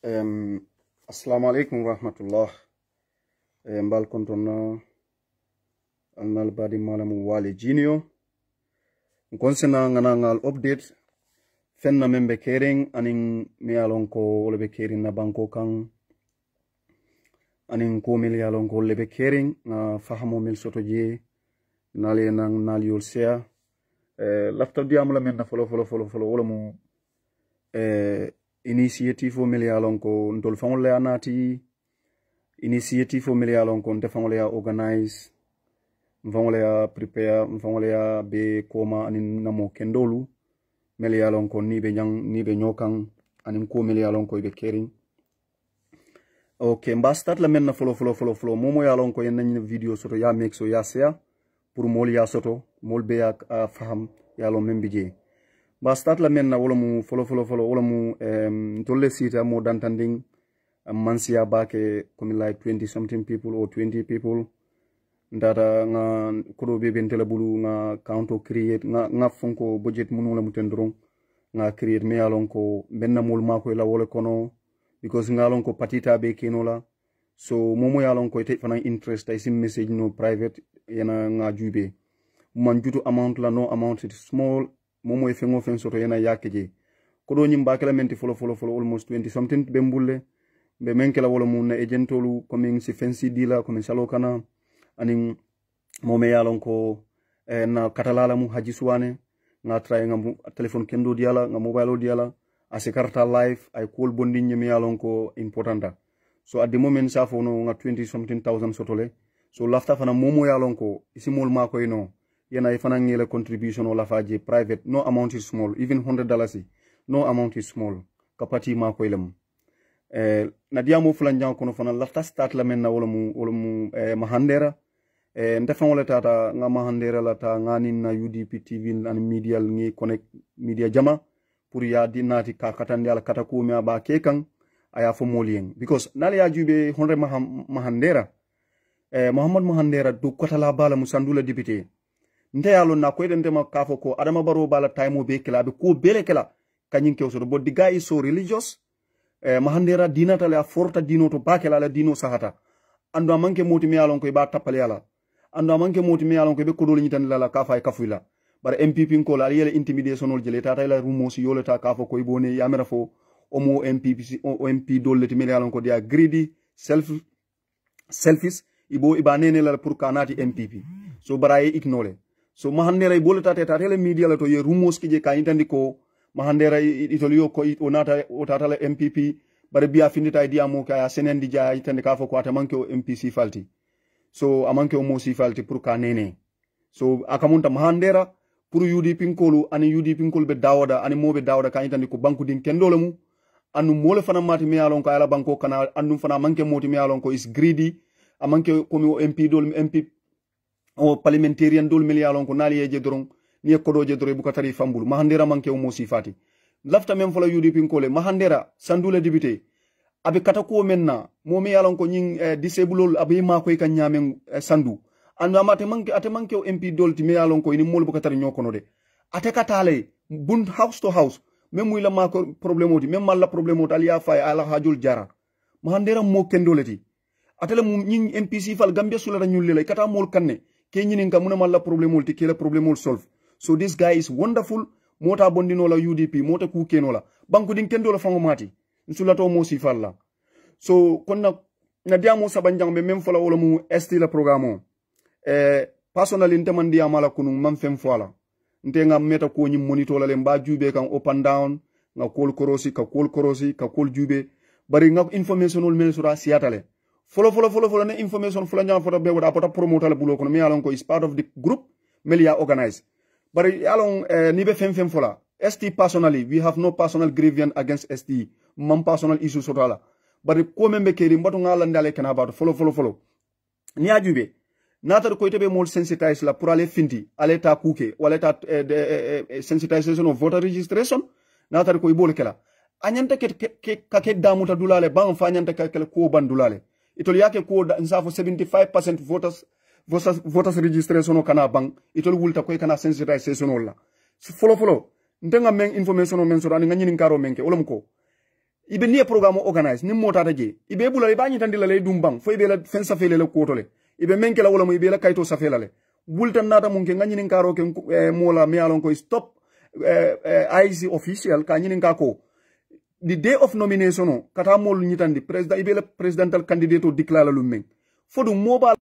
Assalamu alaikum rahmatullah. Mbal kontona alnal badi malamu wale jinio. Nkonsena ngana ngal update fenna membe kering aning mi alonko lebe kering na banko kang aning ko mil alonko lebe kering na fahamo mil soto je nale nang nal yol sea lafta diamula men na folo wala mu initiative o melialon ko ndol fangole anati initiative o melialon ko nte fangole ya organize mfangole ya prepare mfangole ya be koma anin namo kendolu melialon ko ni be nyokan anin ko melialon ko be kering okay mba start la men na follow momo yalon ko yen video soto ya make so ya share pour mol ya soto mol be ya faham yalon membije ba start la men na wala mu follow wala mu tolle sita mo dantanding mansia bake comme like 20 something people or 20 people ndata nga kodo be ben tele bulu nga counto create nga fonko budget munu la mutendron nga create me alon ko benna mol mako la wala kono because nga alon ko patita be kenola so momo yalon ko te fana interest ay sim message no private yana nga jube man jutu amount la no amount it small momo e fengo fen soto yana yakeje ko do nyimba kala menti follow almost 20 something be mbulle be menkela wala mun na agentolu coming si fancy dealer comme salo kana anin momo yalon ko na katalala mu haji suwane nga try nga telephone kendo diala nga mobile diala asikarta live ay call bonding nyemi yalon ko importanta so at the moment safo no nga 20 something thousand sotole so lafta fana momo yalon ko isimol mako ino yana ifana ngele contribution wala faje private no amount is small even $100 no amount is small kapati ma ko ilam na diamo fulan jang kono fana lafta start la men na wala mu mahandera ndefa wala tata nga mahandera la ta ngani na UDP TV an media ngi connect media jama pour ya dinati ka katandi ala katako mi aba kekan aya fo molien because nale ya jube honre mahandera Muhammad Mahandera do kotala bala musandula député nte yalo na ko edente ma kafo ko adama baro bala time be kala be ko bele kala kanyin ke so but the guy is so religious Mahandera dinata la forta dino to bakela la dino sahata ando manke moti mi yalon ko ba tapale yala ando manke moti mi yalon ko be ko do nyitan la kafa e kafuila bar MPP ko la yele intimidation ol jele tata la rumos yoleta kafo ko ibone yamera fo omo MPP o MP dolleti mi yalon ko dia greedy selfish ibo ibanene la pour kanati MPP so baraye ignore so Mahandera bolata tele media la to ye rumors kije ka intandi ko Mahandera itolio ko onata otata la MPP bare biya finita dia mo ka senendi ja itande ka fo ko atamanke o MPC falti so amanke o mo si falti pour ka nene so akamunta Mahandera pour UDP nkolu ani UDP nkolu be dawda ani mo be dawda ka intandi ko banku din kendole mu anu mole fana mati me alon ko ala banko kana anu fana manke moti me alon ko is greedy amanke ko mi MP dol MP o parliamentarian dol milialon ko nali je doron ni ko do je dore bu katari fambul Mahandera manke o mo sifati lafta mem fola UDP ko le Mahandera sandula député abi katako menna mo mi yalon ko nyin disable abi ma ko kan nyamen sandu ando amate manke o MP dol ti mi yalon ko ni mol bu katari nyokono de ate katale bun house to house même muy la ma ko problème oti même mal la problème oti aliya fay ala hajul jara Mahandera mo kendoleti atele mu nyin MPC fal Gambia sula nyulle lay kata mol kanne ke nyinin ka muna malla problème ol ti ke la problème ol solve so this guy is wonderful mota bondino la UDP mota ku kenola banku din kendo la fango mati nsula to mo si falla so konna na diamo sabanjang be même fola wala mu esti la programme personally ntemandi amala kunu mam fem fola nte nga meta ko nyi monitor la le mba jube kan up and down nga kol korosi ka kol jube bari nga information ol mel sura siatale Follow na information fula nyama fota be wada pota promoter la bulo kono mi alon ko is part of the group melia organize but alon ni be fem fola ST personally we have no personal grievance against ST mam personal issue sotala but ko membe keri mbatu ngala ndale kana about follow ni ajube natar ko tebe mol sensitize la pour aller finti aller ta kuke wala ta sensitization of voter registration natar ko ibol kala anyanta ke damuta dulale ban fa anyanta ke ko bandulale itol yake ko nsafo 75% voters registration kana bang itol wulta ko kana sensitization wala follow ndenga men information men so dani ngani karo menke olum ko ibe ni programme organize ni mota je ibe bula iba ni tandila le dumbang fo ibe la fen safele le kotole ibe menke la wala mo ibe la kayto safela le bultan nata mun ke ngani nin karo ke mola me alon ko stop IC official ka nyinin ka ko the day of nomination kata mol nyitandi president ibe la presidential candidate o declare lu men fodum mobile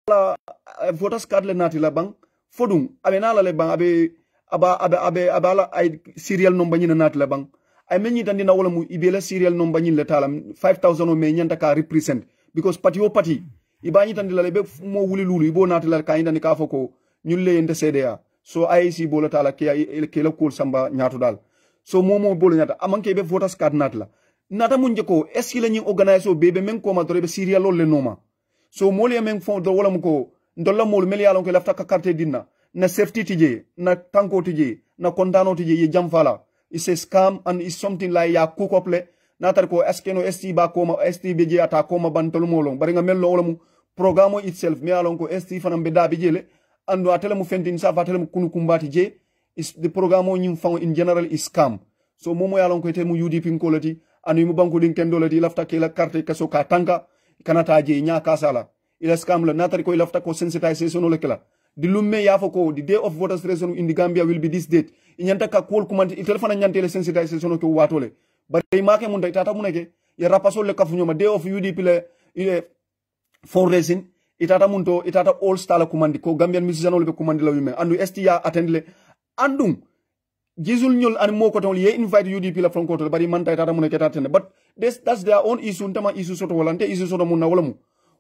voters card le nati la bang fodum abe nala le bang abe la ay serial number nyina nati la bang ay men nyitandi na wala mu ibe la serial number nyin le talam 5000 o me nyanta ka represent because party iba nyitandi la be mo wuli lulu ibo nati la ka indani ka foko nyulle ende CDA so IC bola tala ke la kul samba nyaato dal so momo bolo nyata amanke be voters card natla nata munje ko est-ce que la ñi organiser bebe men ko ma to be serial lol le noma so moli men fon do wala muko ndolla mol mel yalon ko lafta ka carte dinna na safety tije na tanko tije na kondano tije ye jamfala is a scam and is something like ya cook up le natar ko est-ce que no ST ba ko ma ST be je ata ko ma bantol molon bari nga mel lo wala mu programme itself mi yalon ko ST fanam be da be jele ando atele mu fentin sa fatele mu kunu kumbati je is the programme nyim fang in general is scam so momo yalon ko te mu UDP kolati anu mu banko din kendolati lafta ke la carte kaso ka tanka kanata je nya kasala ila scam la natari ko lafta ko sensitization le kala di lumme ya foko the day of voters registration in the Gambia will be this date inyanta ka kol kumandi i telephone nyante le sensitization ko watole bari make mun day tata muneke ya rapasol le kafu nyoma day of UDP le fundraising itata munto itata all star la kumandi ko Gambian musician le be kumandi la wimen andu STA attend le andum gisul ñol an moko ton ye invite UDP la franco to bari man tay tata muneke tatene but that's their own issue ntama issue soto wala nte issue soto mun na wala mu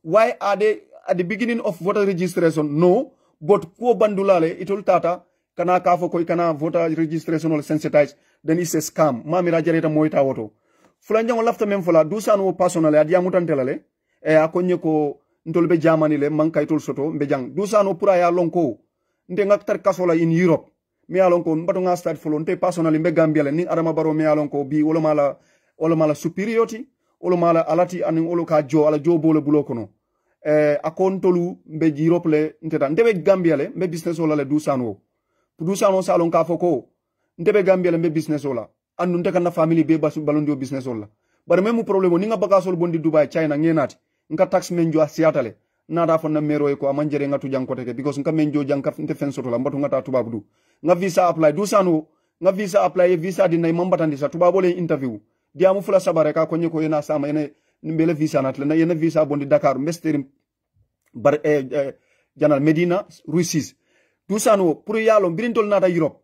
why are they at the beginning of voter registration no but ko bandulale itol tata kana kafo koy kana voter registration or sensitize then it's a scam mamira jareta moyta woto fulanjango lafta mem fula dusano personal adia mutantelale akonye ko ntol be jamani le man kaytol soto be jang dusano pura ya lonko nde ngaktar kasola in Europe mi alonko mbato nga start fulo nte personal be Gambia le ni adama baro mi alonko bi wala mala superiority wala mala alati anin wala ka jo ala jo bolo bulo kono akontolu be Europe le nteta ndebe Gambia le be business wala le dusano salon ka foko ndebe Gambia le be business wala andu nte kana family be basu balondio business wala bar memu problème ni nga bagasol bondi Dubai China ngenati nka tax menjo asiatale nada fonna mero ko amanjere ngatu jankote ke because nka menjo janka nte fen soto la mbatu ngata tubabu nga visa apply dusano nga visa apply visa di nay mambatandi sa tubabo le interview diamu fula sabare ka konye ko yena sama ene mbele visa natle na yena visa bondi Dakar mbesteri bar janal Medina Ruisis dusano pour yalo birintol nata Europe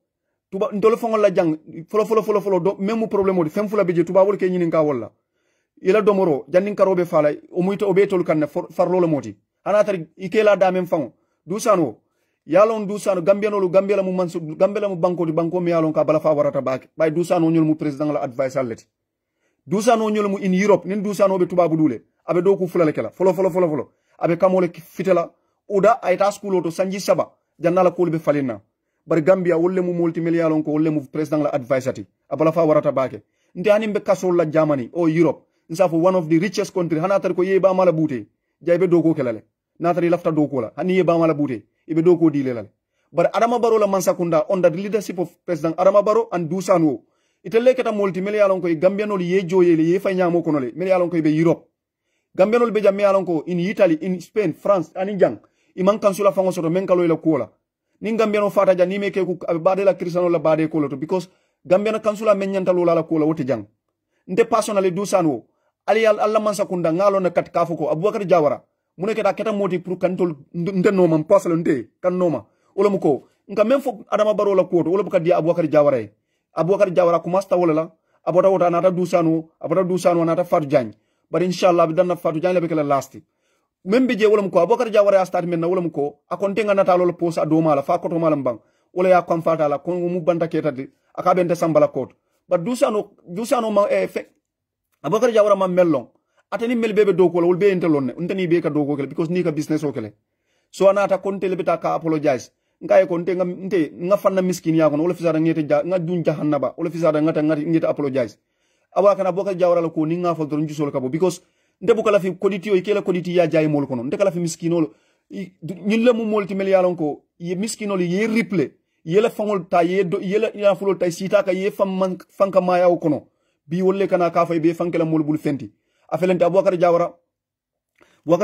tuba ndol fongol la jang folo do même problème di fem fula beje tubabo ke nyinin ka wala ila domoro jannin karobe fala o muito obetol kan farlo la moti ana tari ikela da même fango dusano yalon dusano Gambia la mu mansu Gambia la mu banko mi yalon ka bala fa warata bak bay dusano ñol mu president la advice alleti dusano ñol mu in Europe nin dusano be tubabu dule abe do ku fulale kala folo abe kamole fitela uda ayta school to sanji saba jannala ko be falina bar Gambia wolle mu multimillion ko wolle mu president la advice ati abala fa warata bake ndi anim be kasol la Germany o Europe nsafo one of the richest country hanatar ko yeba mala bute jaybe do ko kelale natari lafta do ko la hani yeba mala bute ibe do ko dilelal bar Adama Barrow la mansakunda under the leadership of President Adama Barrow and Dusano itelle keta multimillion ko Gambianol ye joyele ye fa nyamo ko nole million ko be Europe Gambianol be jamme alon ko in Italy in Spain France ani jang iman kansula fango soto men kalo la kola ni Gambiano fata ja ni meke ku bade la Cristiano la bade ko to because Gambiano kansula men nyanta la kola wote jang nde personally Dusano ali alla mansakunda ngalo na kat kafuko Abubakar Jawara mune keta moti pour kantol nde no man pasal nde kan noma wala muko nka même fo Adama Barrow la koto wala buka dia Abubakar Jawara kuma sta wala la abota wota nata Dusano nata Fatou Jagne bari inshallah bi danna Fatou Jagne la be kala lasti même bi je wala muko Abubakar Jawara ya start men na wala muko akonte nga nata lolo posa do mala fa koto mala mbang wala ya kom fata la ko mu banta ketati akabe nte sambala koto but Dusano ma Abubakar Jawara ma mellon atani mel bebe do ko wol be entelon ntani be ka do ko because ni ka business o kele so anata konte lebita ka apologize ngaye konte nga fanna miskin ya ko wala fisada ngete nga dun jahannaba wala fisada ngata apologize Abubakar Jawara la ko ni nga fa don jusol ka bo because nde bu kala fi koditi o ikela koditi ya jay mol kono nde kala fi miskinol ñulle mu molti million ko ye miskinol ye replay yela fangol ta ye do yela ya fulol tay sita ka ye fanka maya o kono bi wolle kana ka fay be fankela mol bul fenti afelente Aboubacar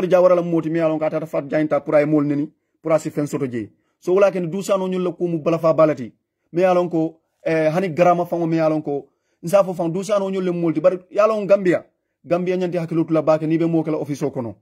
Jawara la moti mi alon ka tata fat jainta pour ay mol neni pour asi fen soto je so wala ken dusano nyul la ko mu bala fa balati mi alon ko hani grama fango mi alon ko nsafo fang dusano nyul le molti bar yalon Gambia nyanti hakilutu la bake ni be mo kala office kono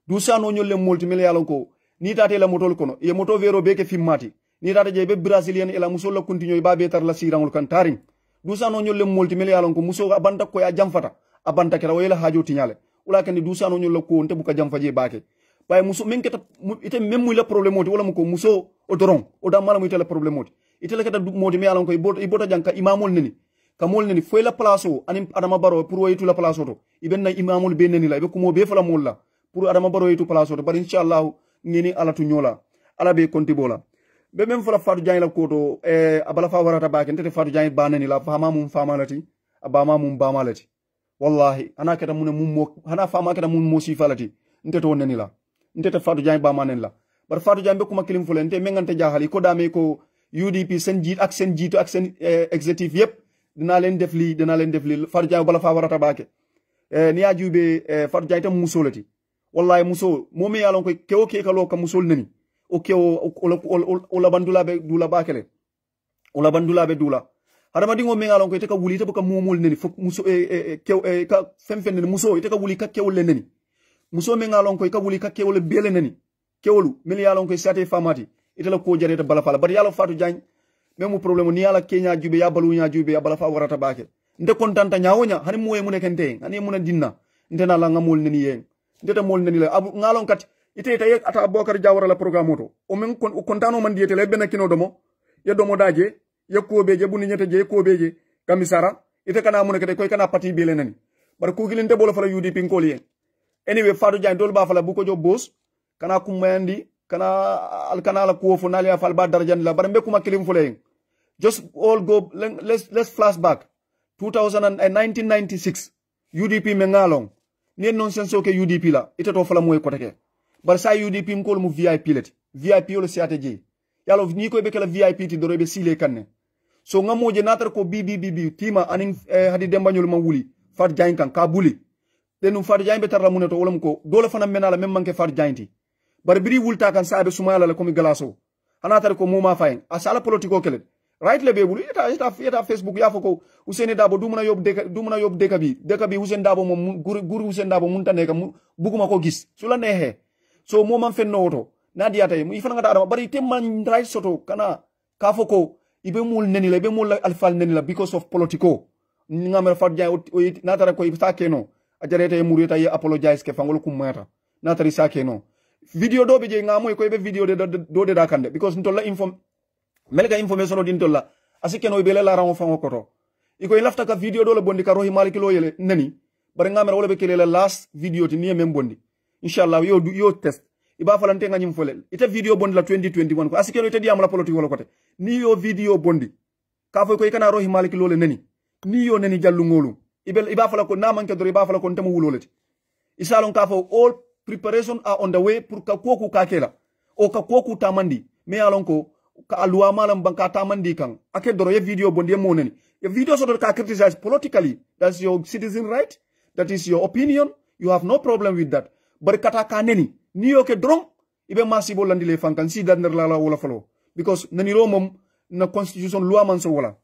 dusano nyul le molti mi yalon ko ni tate la motol kono ye moto vero beke fimmati ni tate je be brazilian ela musol la continue ba be tar la sirangul kan taring dusano nyul le molti mi yalon ko muso abanta ko ya jamfata abanta kera wayla hajo tinyale wala kan dusano nyul la ko nte buka jamfaje bake bay muso men keta ite même muy la problème oti wala ko muso o doron o da mala muy tele problème oti ite la keta modi mi yalon ko ibota janka imamul neni kamol neni foy la place o anim adama baro pour wayitu la place to ibenna imamul be neni la be kumo be fala molla pour adama baro yitu place to bar inshallah ngeni alatu nyola ala be konti bola be même fala Fatou Jagne la koto abala fa warata ba ken tete Fatou Jagne ba neni la fama mum famalati abama mum bamalati wallahi ana keta mun mum hana fama keta mun mo sifalati nteto neni la ntete Fatou Jagne ba manen la bar Fatou Jagne be kuma kilim fulente mengante jahali ko dame ko UDP sen jiit ak sen jiitu ak sen executive yep dina len def li Fatou Jagne bala fa warata baake ni ajube Fatou Jagne tam musolati wallahi muso momi yalon ko kewo ke kalo ka musol nani o kewo o bandula be dula baakele o bandula be dula hadama dingo me yalon ko te ka wuli te ka momol nani fo muso kew ka femfen nani muso te ka wuli ka kewol nani muso me yalon ko ka wuli ka kewol bele nani kewolu mel yalon ko sate famati itala ko jareta bala fala bar yalo Fatou Jagne même problème ni ala Kenya jube ya balu nya jube ya bala fa warata baake nde kontanta nyawonya hani moye mun kente hani mun dinna nde na la ngamol neni yen nde ta mol neni la abu ngalon kat ite tay ata Aboubacar Jawara la programme to o men kontano man diete le ben kino domo ye domo daje ye ko beje bu ni nyete je ko beje kamisara ite kana mun kete koy kana parti bele nani bar ko gilinte bolo fala UDP ngol yen anyway Fatou Jagne dol ba fala bu ko jo boss kana kumayandi kana alkana la ko fo nalia fal ba darjan la bar mbekuma kilim fuleng just all go let's flashback 1996 UDP mengalong ni nonsense ke UDP la itato fala moy kotake bar sa UDP mkol mu VIP lati VIP lo siateje yalo ni ko be kala VIP ti dorobe sile kanne so ngamoje natar ko BBB tima anin hadi dembanyol ma wuli Fatou Jagne kan ka buli denu Fatou Jagne be tarla muneto wolam ko dole fana menala même manke Fatou Jagne ti bar biri wulta kan saabe sumala la komi galaso anatar ko moma fayen asala politiko kele right le bebulu eta Facebook ya foko Ousainou Dabo dumuna yob deka bi Ousainou Dabo mom guru Ousainou Dabo mun tane ka buguma ko gis sula nehe so moma fenno oto nadia tay mu ifana ngata adama bari temman right soto kana ka foko ibe mul neni la ibe mul alfal neni la because of politico ngam Fatou Jagne natara ko sakeno ajarete e murita ye apologize ke fangol kumata natari sakeno video do be je ngamo ko ibe video de da kande because ntolla melka information o din tolla asikeno ibele la rango fango koto iko ilafta ka video do la bondi ka rohi maliki lo yele nani bare ngamera wala be kele la last video ti ni mem bondi inshallah yo test iba falante nganyim fole ite video bondi la 2021 ko asikeno ite diam la politique wala kote ni yo video bondi ka fo ko ikana rohi maliki lo le nani ni yo nani jallu ngolu iba fala ko namanke do iba fala ko ntemu wuloleti isalon ka fo all preparation are on the way pour ka koku kakela o ka koku tamandi me alon ko ka alwa malam banka tamandi kan ake doro ye video bondi moneni ye video so ka criticize politically, that's your citizen right, that is your opinion, you have no problem with that, but kata kaneni niyo ke drong ibe masibo landile fankan si dan la wala falo because nani romom na constitution loi man so wala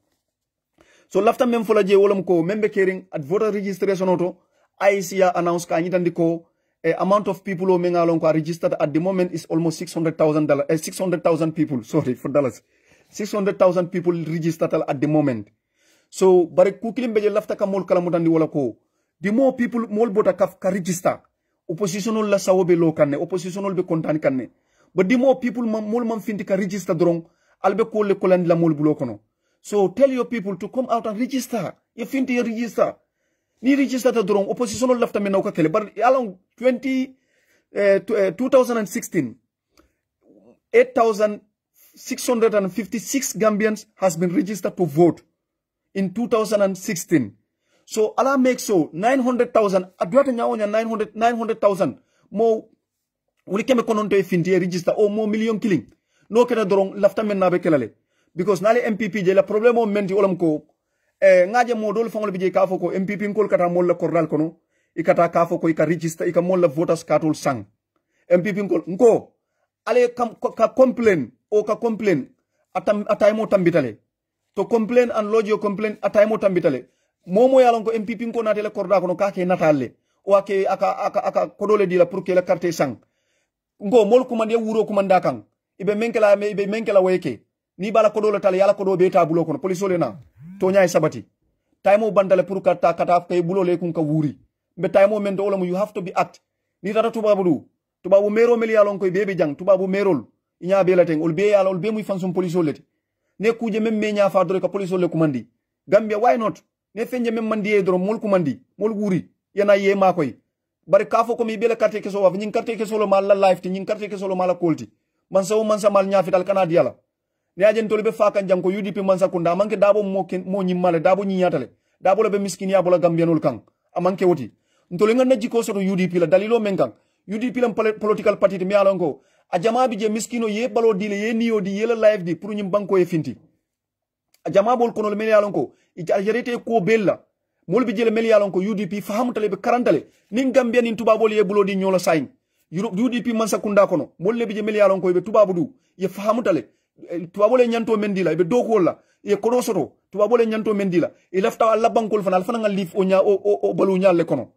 so lafta mem fola je wolom ko membe caring at voter registration auto ICA announce ka nyitandi ko amount of people who mengalon are registered at the moment is almost $600,000 people. Sorry for dollars. 600,000 people registered at the moment. So, bare kukilim beje lafta ka mol kala mutandi wala ko. The more people mol bota ka register. Oppositional la sawobe lo kanne, oppositional be kontan kanne. But the more people mol man finti ka register drong, albe ko le kolandi la mol bulo kono. So, tell your people to come out and register. Ye finti register. Ni register ta drong opposition lafta men ka kele bar along 2016 8,656 Gambians has been registered to vote in 2016. So Allah makes so 900,000 adwata nyawonya 900,000 mo wuli keme kononto finti register o mo million killing no kena drong lafta men na be kelale because nale MPP je la problème o menti olam ko ngaje modol fongol bije ka foko MPP ngol kata mol la kordal kono ikata ka foko ika register ika mol la voters katol sang MPP ngol ngo ale ka complain o ka complain ataymo tambitale to complain and lodge your complain ataymo tambitale momo yalon ko MPP ngo natele korda kono ka ke natalle o ake aka kodole dila pour que la carte sang ngo mol kumande wuro kumanda kan ibe menkela weke ni bala kodole tale yala kodo be tabulo kono police ole na to nyaay sabati taymo bandale pour kata kay bulole kun ka wuri be taymo men do wala you have to be act ni tata tubabu mero meli yalon koy bebe jang tubabu merol inya be la ten ol be yala ol be muy fansum police ole ne kuje mem me nya fa dore ka police ole kumandi Gambia why not ne fenje mem mandi e doro mol kumandi mol wuri yana ye makoy bari kafo ko mi bele carte ke so wa nyin carte ke so lo mal la life ti nyin carte ke so lo mala kolti man sa mal nya fital kana diala ne ajen tolbe fa kan jang ko UDP man sakunda manke dabo mo nyimmale dabo nyinyatale dabo le be miskini ya bola gambianul kan amanke woti ntole nga najji ko soto UDP la dalilo men kan UDP la political party mi alongo a jama bi je miskino ye balo dile ye niyo di yela live di pour nyim banko e finti a jama bol kono le mel alongo ita aljerete ko bella mol bi jele mel alongo UDP fahamtale be karantale nin gambia nin tubabol ye bulo di nyola sain UDP man sakunda kono mol le bi je mel alongo be tubabu du ye fahamtale tubabole nyanto mendila be doko la ye kodo soto tubabole nyanto mendila e lafta alla bankol fanal fana ngal lif o nya o balu nyalle kono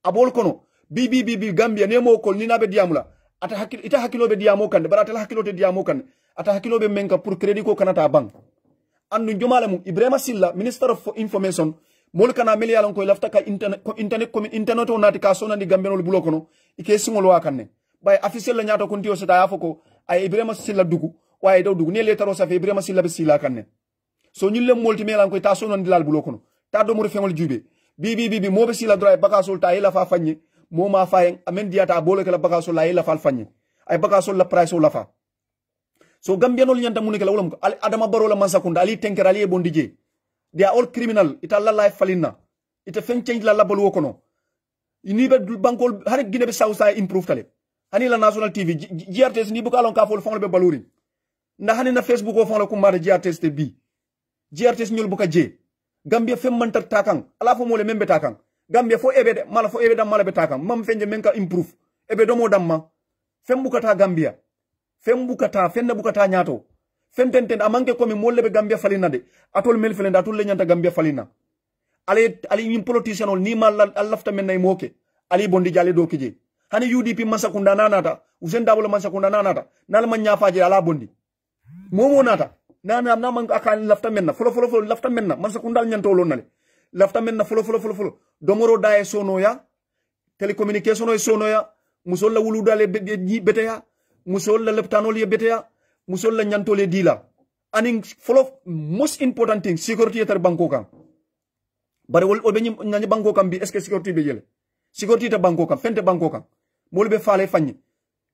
abol kono bibi Gambia nemo kol ni nabe diamula ita hakilo be diamo kan barata hakilo te diamo kan ata hakilo be menka pour credit ko kanata bank andu jomala mu Ibrahima Silla Minister of Information mol kana meli yalon ko lafta ka internet o nati ka sonandi Gambianol bulo kono ike singol wa kanne bay officiel la nyato konti o seta yafoko ay Ibrahima Silla dugu waye daw dugu ne le taro sa fe Ibrahima Silla be sila kanne so ñulle molti melan ko ta sonandi lal bulo kono ta do mo fengol jube bibi mo be sila droit baka sul ta ila fa fagni mo ma fayen amen diata bolo kala baka sul la ila fa fagni ay baka sul la price la fa so Gambianol nyanta munike la wulam ko Adama Barrow la mansakunda ali tenkere ali e bondije they are all criminal ita la life falina ita fen change la labol wokono ni be bankol har Guinea be South Side improve tale hani la national TV GRTS ni bu kalon ka fol fon be baluri ndax hani na Facebook o fon la ko mara GRTS te bi GRTS ñol bu ka je Gambia fem man takang ala fo mole membe takang Gambia fo ebe mala fo ebe dam mala be takang mam fenje menka improve ebe do mo damma fem bukata Gambia fem bukata fenna bukata nyato fem tenten amanke komi molle be Gambia falina de atol mel felenda atol le nyanta Gambia falina ali ñim politician ni mal lafta men nay moke ali bondi jale do kije hani UDP masakunda nanata Usen Dabo masakunda nanata nal man nyafaaje ala bondi momo nata nana amna man akal lafta menna folo lafta menna masakunda nyanto lo nale lafta menna folo domoro dae sono ya telecommunication o sono ya musol la wulu dale beteya musol la leptanol ye beteya musol la nyanto le dila aning folo most important thing security tar banko kan bare wol be nyani banko kan bi est ce que security be yele security ta banko kan fente banko kan mol be faale fanyi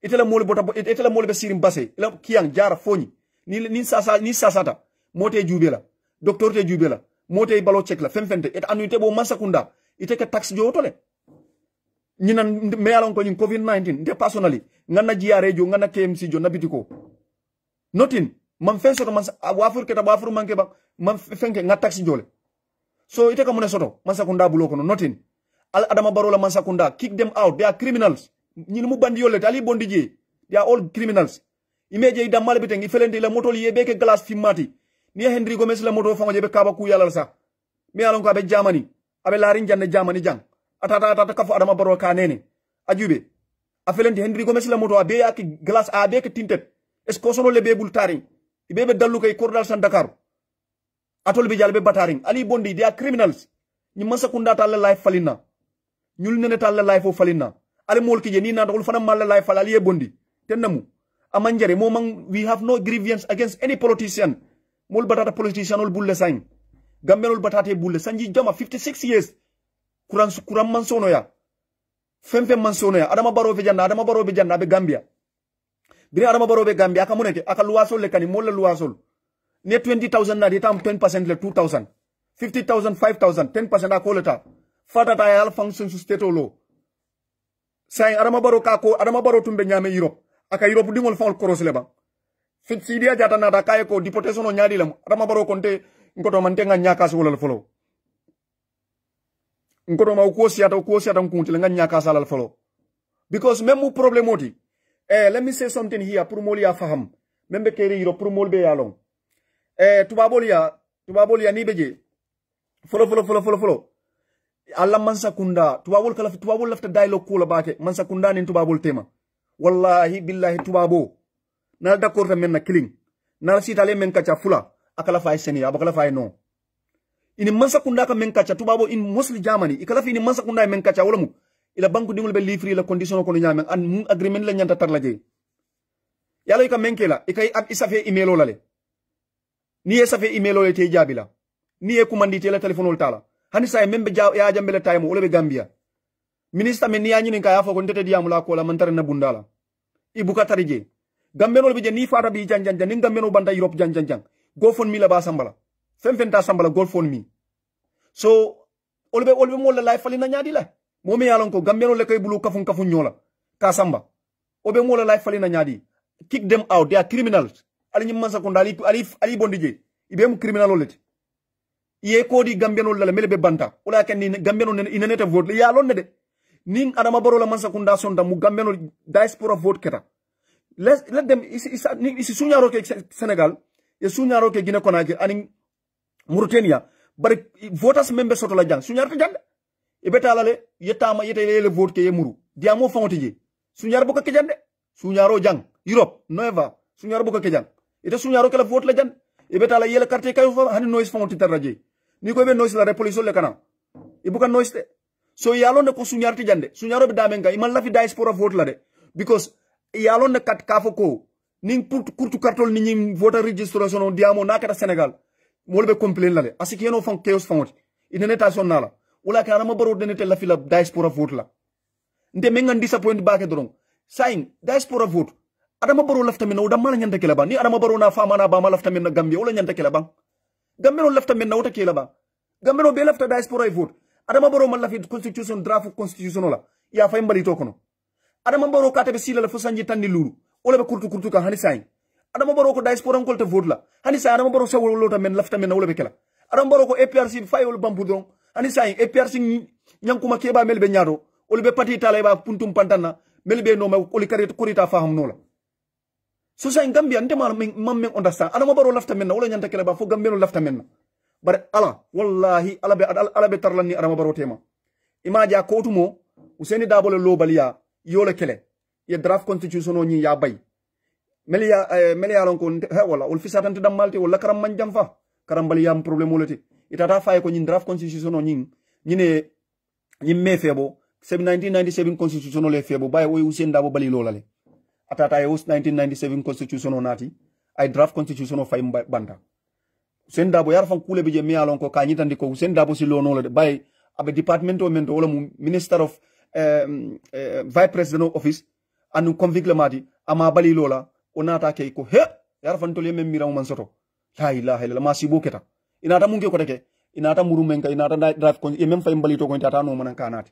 itela mol bota itela mol be sirim basse la kiyang jara foni ni sasata mote jubela docteur te jubela mote balo check la fente et annuité bo masakunda ite ka tax jo tole ñinan me yalon ko ñin COVID-19 de personally ngana jiare jo ngana KMC jo nabitiko notin man fen soto man wafur keta wafur manke ba man fenke nga tax jole so ite ka mune soto masakunda bulo kono notin al Adama Barrow la masakunda kick them out, they are criminals ñin mu bandi yolle ali bondi je they are all criminals imeje ida male biten ifelende la moto li beke glass fimati ni Henry Gomez la moto fango je be kaba ku yalal sa me yalon ko abe Germany abe larin janne Germany jang atata kafu Adama Barrow ka nene ajube afelende Henry Gomez la moto abe ak glass abe ke tintet est ce sono le bebul tari ibebe dalu kay kordal san Dakar atol be jalbe bataring ali bondi they are criminals ñi masakunda ta la life falina ñul nene ta la life o falina ale mol kije ni na dol fana mal la life fal ali bondi tenamu amanjare mo man we have no grievance against any politician mol batata politician ol bulle sain gambenol batate bulle sanji jama 56 years kuran mansono ya femfe mansono ya Adama Barrow be janna be Gambia biri Adama Barrow be Gambia aka muneke aka luwasol le kani mol la luwasol ne 20,000 na di tam 10% le 2,000 50,000 5,000 10% akoleta fata ta yal function su state lo say Adama Barrow tumbe nyame Europe aka Europe dingol fawol cross le ba fit sidia jata na da kay ko deportation o nyaadi lam Adama Barrow konte ngoto man tenga nyakas wala folo ngoto ma ko siata nkunti nga nyaka salal folo because même mu problème oti let me say something here pour mol ya faham membe kere yiro pour mol be yalong tubabol ya ni beje folo alla mansa kunda tubabol lafta dialogue kula bake mansa kunda nin tubabol tema wallahi billahi tubabo na d'accord ta men na killing na sitale men kacha fula akala fay seni abakala fay no ini mansa kunda ka men kacha tubabo in mostly Germany ikala fi ni mansa kunda men kacha wala mu ila banku dingul be livre la condition ko nyame an agreement la nyanta tar la je yalla ka menkela ikay ab isafe email la le ni isafe email le te jabila ni e commandité la téléphone tala hani say membe ya jambele time wala be Gambia ministre men ni ya nyini ka ya foko ndete diamu la ko la mantare na bundala ibuka tarije Gambeno be je ni fata bi janjan ni Gambeno banda Europe janjan go fon mi la ba sambala femfenta sambala go fon mi so olbe mo la life falina nyadi la momi yalon ko Gambeno le kay bulu kafun nyola ka samba obe mo la life falina nyadi kick them out, they are criminals ali nyimman sakunda ali bondije ibe mu criminal oleti iye ko di Gambeno la mele be banta wala ken ni Gambeno inaneta vote ya lon de ning adama baro la man sakunda sonda mu Gambeno diaspora vote keta let them isi sunyaro ke Senegal ya sunyaro ke Guinea Conakry ani Mauritania bari voters member soto la jang sunyar to jande ibeta lale yetama yete le vote ke yemuru diamo fawtije sunyar boko ke jande sunyaro jang Europe never sunyar boko ke jang ite sunyaro ke la vote la jande ibeta la yele carte kay fo hani noise fawti tarraje ni ko be noise la police le kana ibuka noise de so yalon ko sunyar ti jande sunyaro be damenga imal la fi diaspora vote la de because yalon ne kat kafo ko ning kurtu kartol ni ñi voter registration on diamo nakata Senegal molbe complain la de asiki yeno fon chaos fawti ine station nala wala kana ma baro denete la fi la diaspora vote la nde men ngan disappoint baake doron sain diaspora vote adama baro lafta men o damma nyanta kila ba ni adama baro na fama na ba ma lafta men na Gambia wala nyanta kila ba Gambia no lafta men na wota kila ba Gambia no be lafta diaspora vote adama baro man la fi constitution draft constitution la ya fay mbali to kono adama baro kata be sila la fo sanji tanni lulu wala be kurtu ka hani sain adama baro ko diaspora ngol te vote la hani sain adama baro sawol lota men lafta men na wala be kila adama baro ko APRC fayol bambu don ani sain APRC nyankuma keba melbe nyaado wala be pati tala ba puntum pantana melbe no ma ko kurita faham no la so sain Gambia nte mam men understand adama baro lafta men na wala nyanta kila ba fo Gambia no lafta men na bare ala wallahi ala be tarlani adama baro tema imaja ko tumo Useni Dabo lo balia yole kele ye draft constitution o ñi ya bay melia lon ko wala ul fisatante dam malti wala karam man jam fa karam bali yam problème wolati itata fay ko ñi draft constitution o ñi ne ñi me febo 1997 constitution o le febo bay o Useni Dabo bali lo lale atata e 1997 constitution o nati ay draft constitution o fay banda Useni Dabo yar fan kule be je me alon ko ka ñi tandi ko Useni Dabo si lo no le bay abe department o mento wala mu minister of vice president office anu convict le madi ama bali lola onata ke ko he yar fantol yem miraw man soto la ilaha illa ma sibo keta inata munge ko teke inata muru menka inata draft ko yem fay mbali to ko tata no manan kanati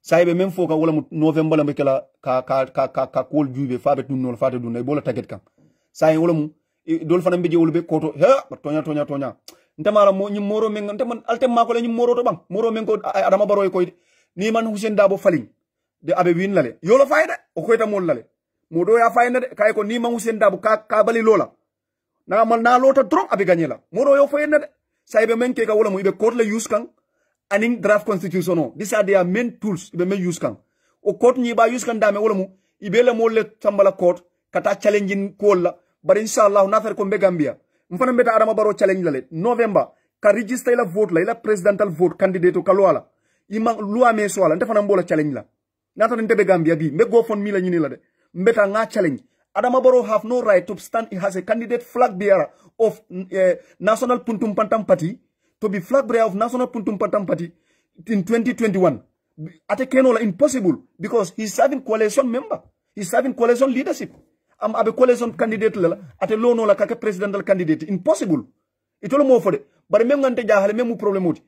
saybe mem foka wala mu november la mbekela ka kol jube fabe dunno faate dunno bola taget kan say wala mu dol fanam be jewul be koto he tonya ntamala mo nyim moro men ntaman altem mako le nyim moro to bang moro men ko adama baro ko ni man Useni Dabo faling de abe win lale yolo fayda o koyta mol lale modo ya fayna de kay ko ni man Useni Dabo ka bali lola na mal na lota trop abe gagné la modo yo fayna de saybe men ke ka wala mo ibe court le use kan aning draft constitution o these are their main tools ibe men use kan o court ni ba use kan dame wala mo ibe le mol le tambala court kata challenging ko la bar inshallah na fer ko be Gambia mfana mbeta adama baro challenge lale November ka register la vote la presidential vote candidate ka loala ima loi me so ala ndefana mbola challenge la nata ndebe Gambia bi me go fon mi la ñini la de mbeta nga challenge adama baro have no right to stand as a candidate flag bearer of national puntum pantam party to be flag bearer of national puntum pantam party in 2021 ate kenola impossible because he's serving coalition member, he's serving coalition leadership am abe coalition candidate la ate lono la kake presidential candidate impossible itolo mo fode bare mem ngante jaxale mem problème oti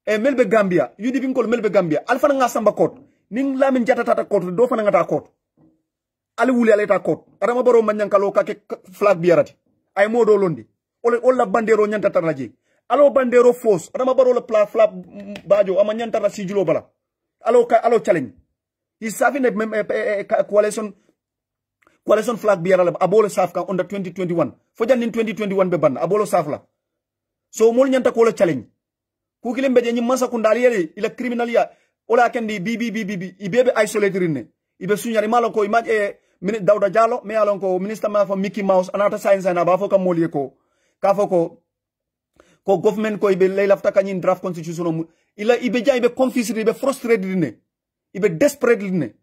e melbe Gambia yudi binkol melbe Gambia alfa nga samba court ning lamin jatata court do fana ngata court ali wuli aleta court adama baro manyankalo kake flag bi yarati ay modo londi ole olla bandero nyanta taraje alo bandero force adama baro la flap bajo ama nyantara si julo bala alo challenge he serving coalition flag bi yalla abolo saf kan under 2021 fo jannin 2021 be ban abolo saf la so mol nyanta ko la challenge ku kilim be nyi masa ku ndali yele ila criminal ya ola kendi bi ibebe isolated ne ibe sunyari malo ko imaj Dawda Jallow me alon ko minister ma fa Mickey Mouse anata science na ba fo ka moliye ko ka fo ko government ko ibe lay lafta kanyin draft constitution ila ibe jay ibe confused ibe frustrated ne ibe desperate ne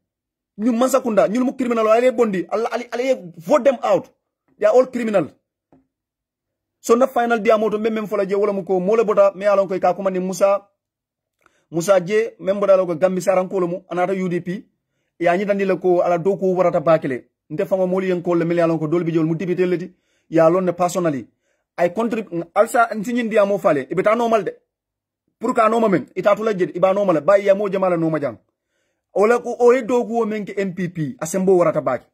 ñu masakunda ñu mu criminal ale bondi ali vote them out, they are all criminal. So na final dia moto même fola je wala mu ko mo le bota me alon ko ka ko man Musa je même boda ko Gambi saran ko mu anata UDP ya ñi dandi le ko ala do ko warata bakele nte fango moli yen ko le million ko dolbi jol mu député leti ya lon ne personally ay contribute alsa ntinyin dia mo fale ibe ta normal de pour ka no mamen itatu la jed iba normal bay ya mo jamala no majang ola ko o do ko men ke MPP asembo warata baki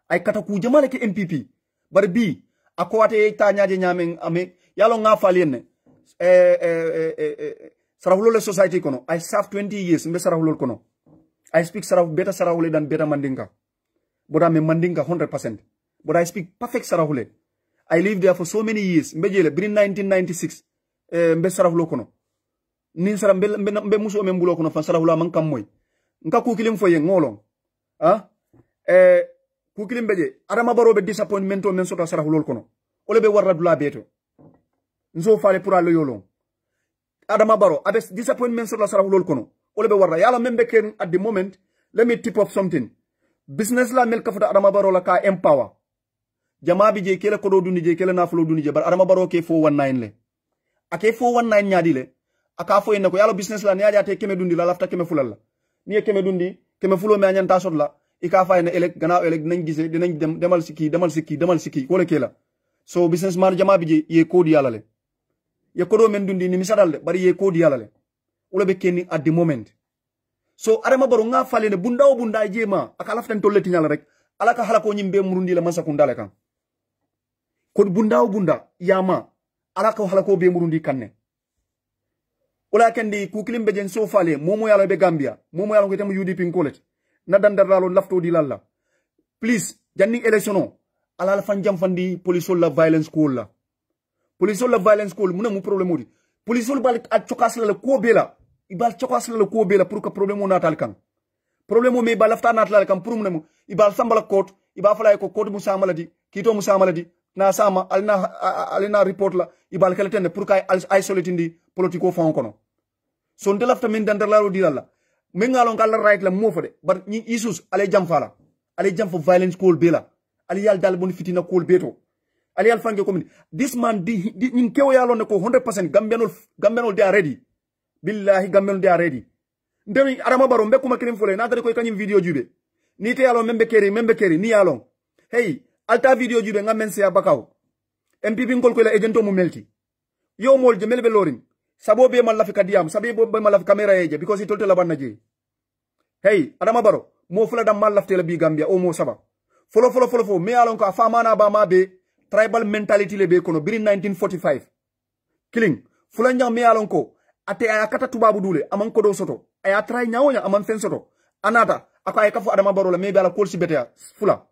ay kata ku jamala ke MPP bar bi akwate ta nyaaje nyamen ame yalo nga fale ne sarahulu le society kono I serve 20 years mbe sarahulu kono I speak better Sarahule than better Mandinka. But I'm a Mandinka 100%. But I speak perfect Sarahule. I lived there for so many years. Mbejele, brin 1996. Mbe Sarahule kono. Nin sara mbe muso membulo kono fan Sarahula man kam moy. Nka kukilim foye ngolong. Ah? Kukilim beje. Adama Barrow be disappointment men sota Sarahule kono. Ole be warra dula beto. Nzo fale pura lo yolong. Adama Barrow abe disappointment sota Sarahule kono. Ole be warra yala membe ken at the moment, let me tip off something. Business la mel kafuta Adama Barrow la ka empower. Jama bi je kele kodo dundi je kele na fulo dundi je bar Adama Barrow ke 419 le. Ake 419 nyaadi le. Aka fo en ko yala business la nyaadi ate keme dundi la lafta keme fulal la. Ni keme dundi, keme fulo me anyanta sot la. Ika fa en elek gannaaw elek dinañ gisé dinañ dem demal siki wala kela. So businessman jama bi je ye code yala le. Ye kodo men dundi ni misadal le bari ye code yala le. Ula be kenning at the moment. So Adama Barrow nga fale ne bunda o bunda jema aka laftan tolleti nyala rek alaka halako nyimbe murundi la masa kundale kan ko bunda o bunda yama alaka halako be murundi kanne ula kendi ku kilimbe jen so fale momo yala be Gambia momo yala ko tem UDP ngolet na dandar lalo lafto di lalla please janni election ala la fan jam fandi police la violence school la police la violence school muna mu problème odi police bal at chokas la ko bela ibal chokas la ko bela pour que problème natal kan problème me ba lafta natal kan pour mu ibal sambala court iba fala ko court musa maladi kito musa maladi na sama alina report la ibal kala ten pour kay isolate ndi politico fon kono son de lafta min dandar la di la me ngalon kala right la mo fa de bar ni isus ale jam fala ale jam for violence ko bela ali yal dal bon fitina ko beto ali yal fange ko this man di nin kewo yalo ne ko 100% gambenol they are ready billahi gambenol they are ready ndemi Adama Barrow mbe kuma kirim fole na tare ko kanyim video jube ni te yalo membe keri ni yalo hey alta video jube ngamen se abakaw MPP ngol ko la agento mu melti yo mol je melbe lorin sabo be mal lafika diam sabe be mal laf camera yeje because he tolte la banna je hey Adama Barrow mo fula dam mal lafte la bi Gambia o mo saba folo me yalo ko afamana ba ma be tribal mentality le be kono biri 1945 killing fulanja me yalon ko ate ayakata tubabu dule aman ko do soto aya try nyawonya aman fen soto anata aka ay kafu Adama Barrow la me be ala kol si betea fula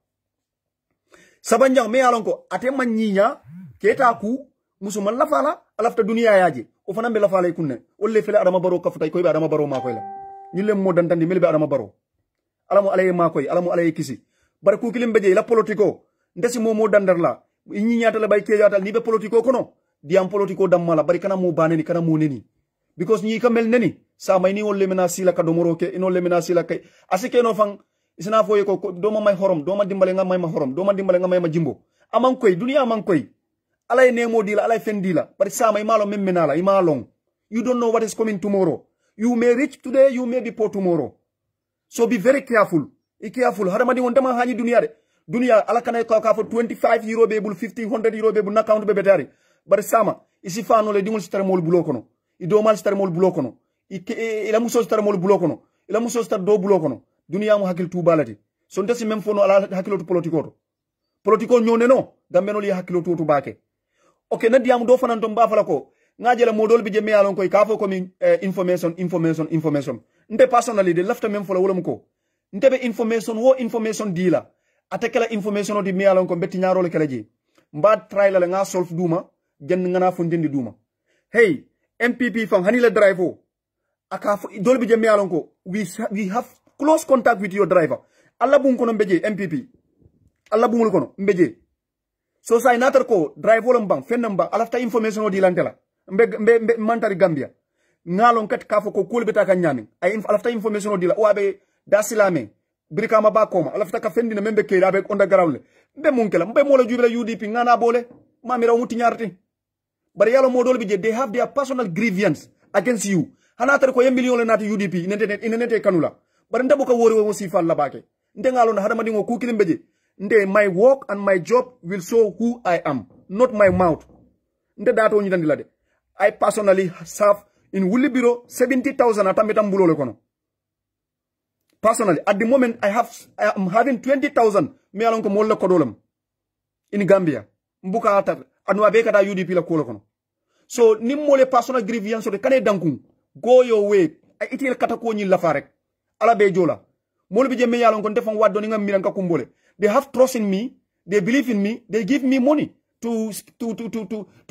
sabanja me yalon ko ate man nyinya keta ku musuman la fala alafta dunia yaji o fana be la fala kunne olle fele Adama Barrow kafu tay koy be Adama Barrow ma koy la ñilem mo dantandi mel be Adama Barrow alamu alay ma koy alamu alay kisi bar ku kilim beje la politiko ndesi mo dandar la ñi ñata la bay kejatal ni be politiko kono diam politiko dammala bari kana mo baneni kana mo neni because ñi kamel neni sa may ni wolle mena sila ka do moroke ino le mena sila kay asike no fang isna foye ko do ma may horom do ma dimbale nga may ma horom do ma dimbale nga may ma jimbo aman koy dunia aman koy alay nemo dila alay fen dila bari sa may malo memmenala ima long you don't know what is coming tomorrow you may reach today you may be poor tomorrow so be very careful hadamadi won dama hañi dunia de dunia ala kana ko ka fo 25 euro be bul 50 100 euro be bul account be betari bar sama isi fano le dimul star mol bulo kono i do mal star mol bulo kono ila muso star mol bulo kono ila muso star do bulo kono dunia mu hakil tu balati so ndasi même fono ala hakilo to politiko nyone no gambe no li hakilo to baake okay na diam do fanan to mbafala ko nga jela modol bi je me alon koy ka fo ko min information nte personally de lafta même fola wala ko nte be information dila ate kala information di me alon ko betti ñaaro le kala je mba try la nga solve duma gen ngana fundindi duma hey MPP fam hani la drive o aka dol bi je me alon ko we have close contact with your driver alla bun kono mbeje MPP alla bungul kono mbeje so say natar ko drive wolom bang fennam bang alafta information o di lantela mbe mantari Gambia ngalon kat kafo ko kolbeta kan nyami ay alafta information o di la o abe dasilame brikama ba koma alafta ka fendina membe kere abe underground mbe munkela mbe mola jubila UDP ngana bole mamira muti ñarti bari yalo modol bi je they have their personal grievance against you hanatar ko million le nati UDP inete kanula bari ndabo ka wori wo sifal la bake nde ngalon hadama dingo ku kilim beje nde my work and my job will show who I am not my mouth nde dato ñi dandila de I personally serve in Wulibiro 70,000 atamita mbulole kono personally at the moment I am having 20,000 me alon ko molla kodolam in Gambia mbuka atar anu abeka da UDP la kolo kono so nimmole personal grievance so de kane dankun go your way itil kata ko ñi la fa rek ala be jola mol bi je me yalon ko defon waddo ni ngam miran ka kumbole they have trust in me they believe in me they give me money to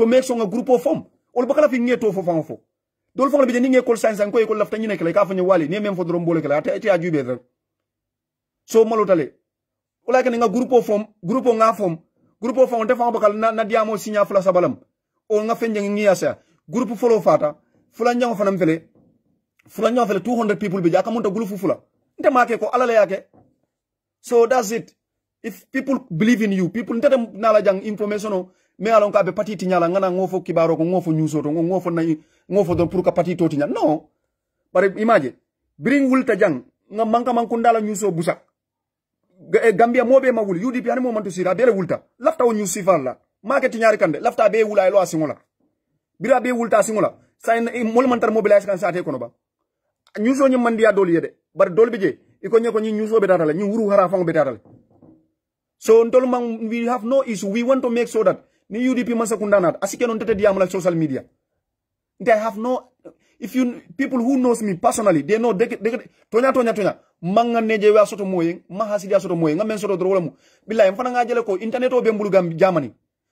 make some a group of form ol bakala fi ngeto fo fo dol fo bi je ni ngekol science ko ko lafta ñi nek la ka fa ñu wali ne même fo drom bole kala ati ajube rek so malotale wala ke nga group of form defa bakal na diamo signa fula sabalam o nga fenje ngi yasa groupe follow fata fula ñango fanam fele 200 people bi jaka munta groupe fula nte make ko alale yake so that's it if people believe in you people ntete nala jang information o me alon ka be patiti nyala ngana ngofo kibaro ko ngofo nyuso to ngofo do pour ka patito tinya no bare imagine bring wulta jang nga manka mankundala nyuso busa Gambia mobe magul UDP ani mo mantu sira bele wulta lafta o nyusi falla market nyari kande lafta be wula elo asingola bira be wulta asingola say mol mantar mobilize kan sate kono ba nyuso nyi mandiya dol yede bar dol bije iko nyako nyi nyuso be datale nyi wuru hara fango be datale so ndol man we have no issue we want to make sure that ni UDP masakunda nat asike non tete diam la social media they have no if you people who knows me personally they know tonya manga neje wa soto moyen mahasidi soto moyen ngamen soto dro wala mu billahi fana nga jele ko internet o be mbulu gam Germany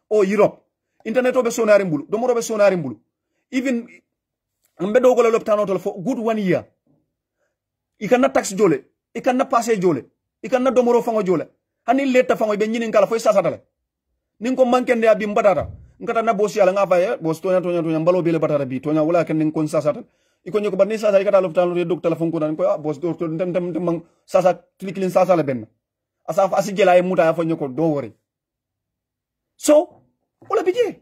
o Europe internet o be sonari mbulu do mo be sonari mbulu even mbe do golo loptano to for good 1 year ikanna tax jole ikanna passé jole ikanna do moro fango jole hani leta fango be nyinin kala foy sasatale nin ko mankende abi mbatata ngata na bosi ala nga faye bos tonya mbalo bele batara bi tonya wala ken nin kon sasatale iko nyoko barni sasa ikata loptano re dok telefon ko nan ko bos do dem mang sasa kliklin sasa la ben asa asi jela e muta fa nyoko do wori so wala bije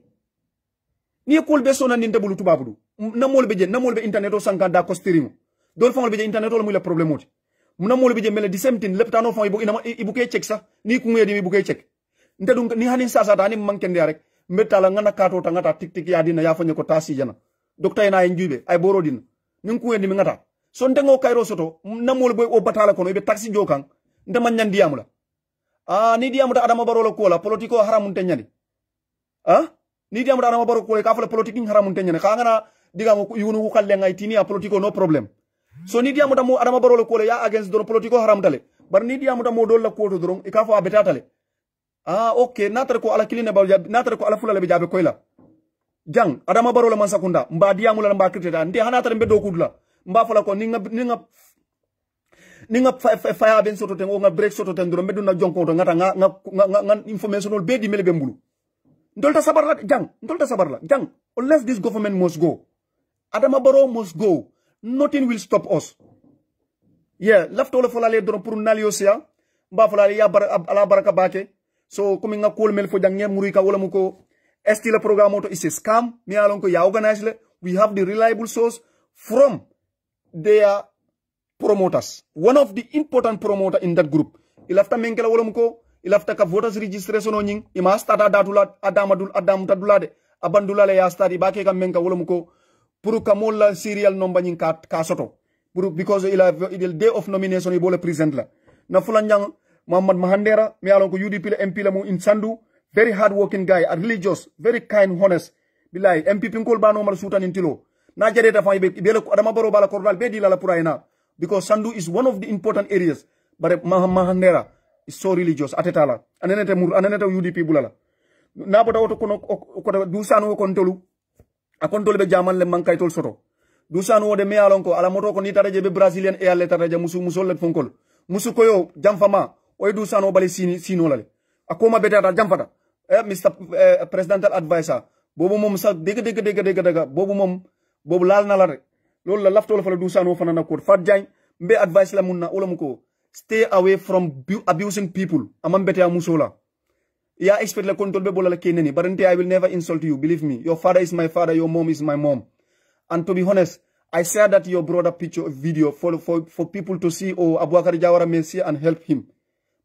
ni ko be sona ni ndebulu tubabudu na mol be internet o sanka da ko string dol fa mol be internet o muy la problème oti na mol be mele di semtin leptano fa ibu kay check sa ni ku ngedi ibu kay check ndedum ni hanin sasa ta ni mankende rek metala ngana kato ta ngata tik ya dina ya fa nyoko tasi jana docteur na njube ay borodin nin ku ngedi mi ngata so ndengo kayro soto na mol be o batala kono be taxi jokan ndema nyandi amula ni diamuta adama barola ko la politiko haramun tenyani ni diamuta adama baro ko ka fa politiki haramun tenyani ka ngana diga mo yunu ko kalle ngay tini a politiko no problem so ni diamuta mo adama barola ko ya against do politiko haram tale bar ni diamuta mo do la ko to doron e ka fa betatale okay natar ko ala kiline ba natar ko ala fulale be jabe koyla jang adama barola man sakunda mba diamula mba kirteda nde hanatar be do kudula mba fala ko ninga faya ben soto ten o nga break soto ten do meddu na jonko to ngata nga information be di mele be mbulu ndolta sabar la jang unless this government must go adama baro must go nothing will stop us lafto la fola le do pour naliosia mba fola ya ala baraka bake so comme nga kol mel fo jangem muri ka wala muko esti le programme to is a scam mi alon ko ya organize le we have the reliable source from their promoters one of the important promoter in that group ilafta menkela wala muko ilafta ka voters registration o nying ima stata datula adam tadulade abandulale ya stadi bake kam menka wala muko pour kamola serial number nying ka soto pour because il day of nomination e bole present la na fulanjang Muhammad Mahandera mi alon ko UDP le MP la mo in Sandu very hard working guy a religious very kind honest billahi MPP kol ba no mal sutan intilo na jade ta fa be ko adama baro bala coronal be dilala purayna because Sandu is one of the important areas bare mahandera is so religious atetala aneneta UDP bulala na bota oto kono ko dusano ko ntolu akon tolu be jamal le mankay tol soto dusano wode me alon ko ala moto ko ni taraje be brazilian e alle taraje musu le fonkol musu ko yo jamfama o dusano bale sino lale akoma betata jamfata Mr presidential advisor bobu mom sa deg bobu mom bobu lal na la rek lolou la laftolo fa la dusano fanana ko fat jagne mbe advice la munna ulam ko stay away from abusing people amam bete amusola ya expect la control be bolala keneni barante I will never insult you, believe me. Your father is my father, your mom is my mom. And to be honest, I share that your brother picture video for people to see, oh, Abubakar Jawara may see and help him,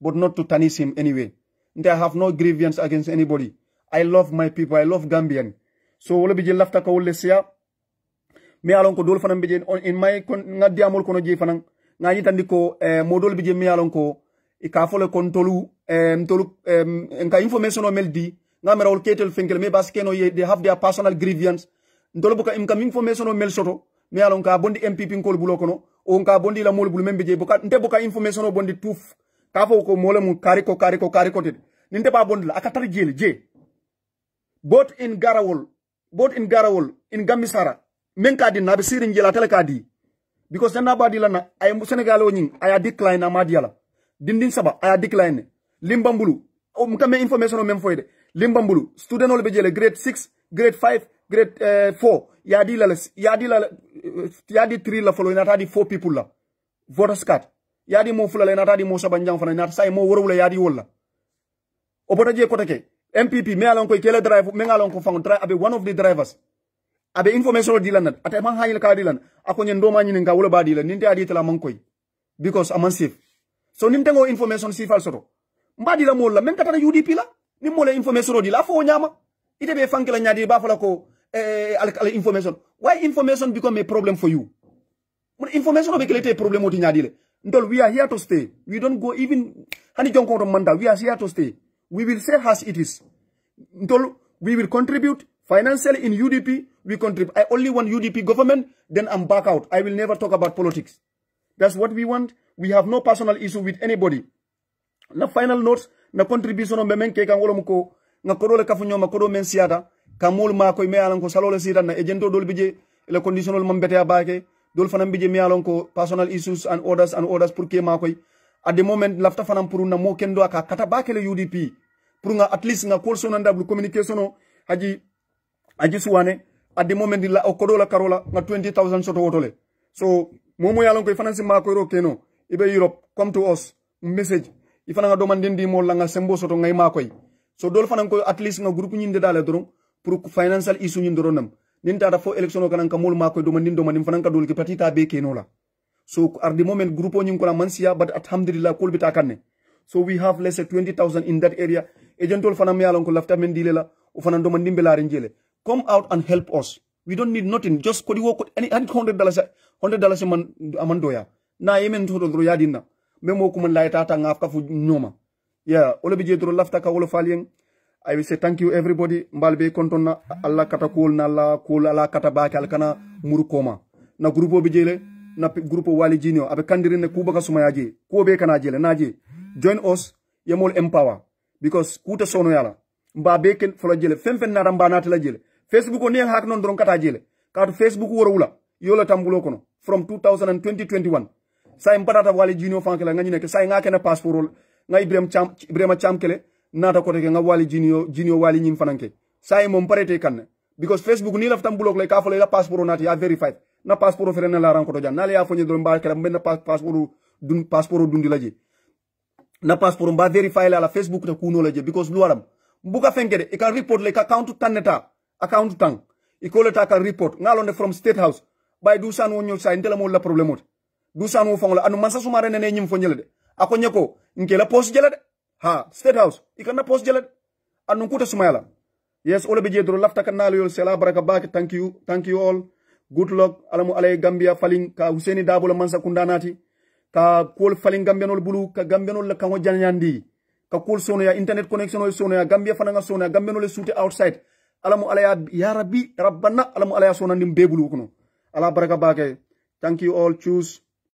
but not to tarnish him anyway. And I have no grievance against anybody. I love my people, I love Gambian. So wala bije lafta ka wole sia me alon ko dol fanam bije in my ngadi amol kono je fanang ngani tandiko modol bije me alon ko ika fole kon tolu nka information o meldi ngamera ol ketel fenkel me baskeno they have their personal grievance ndolo buka imkam information o mel soto me alon ka bondi MPP kol bulo kono o nka bondi la mol bul membe je buka nte buka information o bondi tuf ka fo ko mole mu kariko te ninte ba bondi la akatar jeli je both in Garawol in Gamisara men ka di na be sirin jela tele ka di because na ba di la na ay Senegal o nyin ay decline amadiala dindin saba aya decline limbambulu o mkame information o même foyde limbambulu student ol be jele grade 6 grade 5 grade 4 yadi 3 la follow inata di 4 people la voters card yadi mo fulala inata di mo saba njang fana inata say mo worwula yadi wolla o bota je kotake MPP me alon ko kele drive me ngalon ko fang drive abe one of the drivers abe information di lan ate man hayil ka di lan akonye ndoma nyini nga wala ba di lan ninte adi tela man koy because aman safe. So nimtengo information si fal soto mbadi la mola men katana UDP la ni mola information di la fo nyama ite be fanke la nyadi ba fala ko al information. Why information become a problem for you? When information be kelete problem oti nyadi le ndol we are here to stay. We don't go even hani jonko to manda. We are here to stay. We will say as it is. Ndol we will contribute financially in UDP. We contribute. I only want UDP government, then I'm back out. I will never talk about politics. That's what we want. We have no personal issue with anybody. Na final notes, na contribution on men ke kan wolo muko nga kodole kafunyo makodo men siata kamul ma koy me alan ko salole sita na ejento dol bije le conditional mambete abake dol fanam bije me alan ko personal issues and orders pour ke ma koy at the moment lafta fanam pour na mo kendo aka kata bakele UDP pour nga at least nga call so ndablu communication haji suwane at the moment la o kodola karola nga 20,000 soto wotole so momo yalon koy fanansi ma koy ro keno ibe Europe come to us message ifana nga domandindi mo la nga sembo soto ngay ma koy so dol fanan ko at least nga groupe ñinde dale doron pour financial issue ñinde doronam ninta da fo election kanan ka mol ma koy domandin fanan ka dol ki patita be keno la so at the moment groupe ñing ko la mansia but alhamdulillah kol bita kanne so we have less than 20,000 in that area agentol fanam yalon ko lafta men dile la o fanan domandin be la renjele come out and help us. We don't need nothing. Just kodi wo any $100 man amandoya. Na yemen to do yadina. Memo kuman laita ta ngafka fu nyoma. Yeah, ole bije dro lafta ka wolo falien. I will say thank you everybody. Mbalbe kontonna Allah kata kul na Allah kata ba kal kana muru koma. Na grupo bijele na grupo wali jinio abe kandirine kuba ka suma yaje. Ko be kana jele naje. Join us yemol empower because kuta sono yala. Mba be ken folo jele femfen na ramba na tala jele. Facebook on hak non dron kata jele katu Facebook woro wula yola tambulo kono from 2021 sa imparata wali junior fankela ngani nek sa ngake na passeport ngai Ibrahima Cham kele nata ko te nga wali junior wali nyim fananke sa mom parete kan because Facebook ni laf tambulo lay ka fole la passeport nati ya verified na passeport fere na la ran ko to jan na ya fonye dron ba kala ben passeport dundi laje na passeport ba verify la Facebook ta kuno laje because lu waram buka fenkede e ka report le ka account taneta account tang ikole taka report ngalonde from State House bay dusan wonyo sa intela mo la problème ot dusan wo fongola anu mansa sumare nene nyim fonyele de ako nyeko ngela post jele de ha State House ikana post jele anu kuta sumayala yes ole be jedro lafta kan nalo yol sela baraka baki thank you all good luck alamu alay Gambia falling ka Husseini Dabo la mansa kundanati ka kol falling Gambianol bulu ka Gambianol la kango janyandi ka kol sono ya internet connection ol sono ya Gambia fananga sono ya Gambianol suute outside alamu alaya ya rabbi rabbana alamu alaya sonandim bebulu kuno ala baraka bake. Thank you all. Choose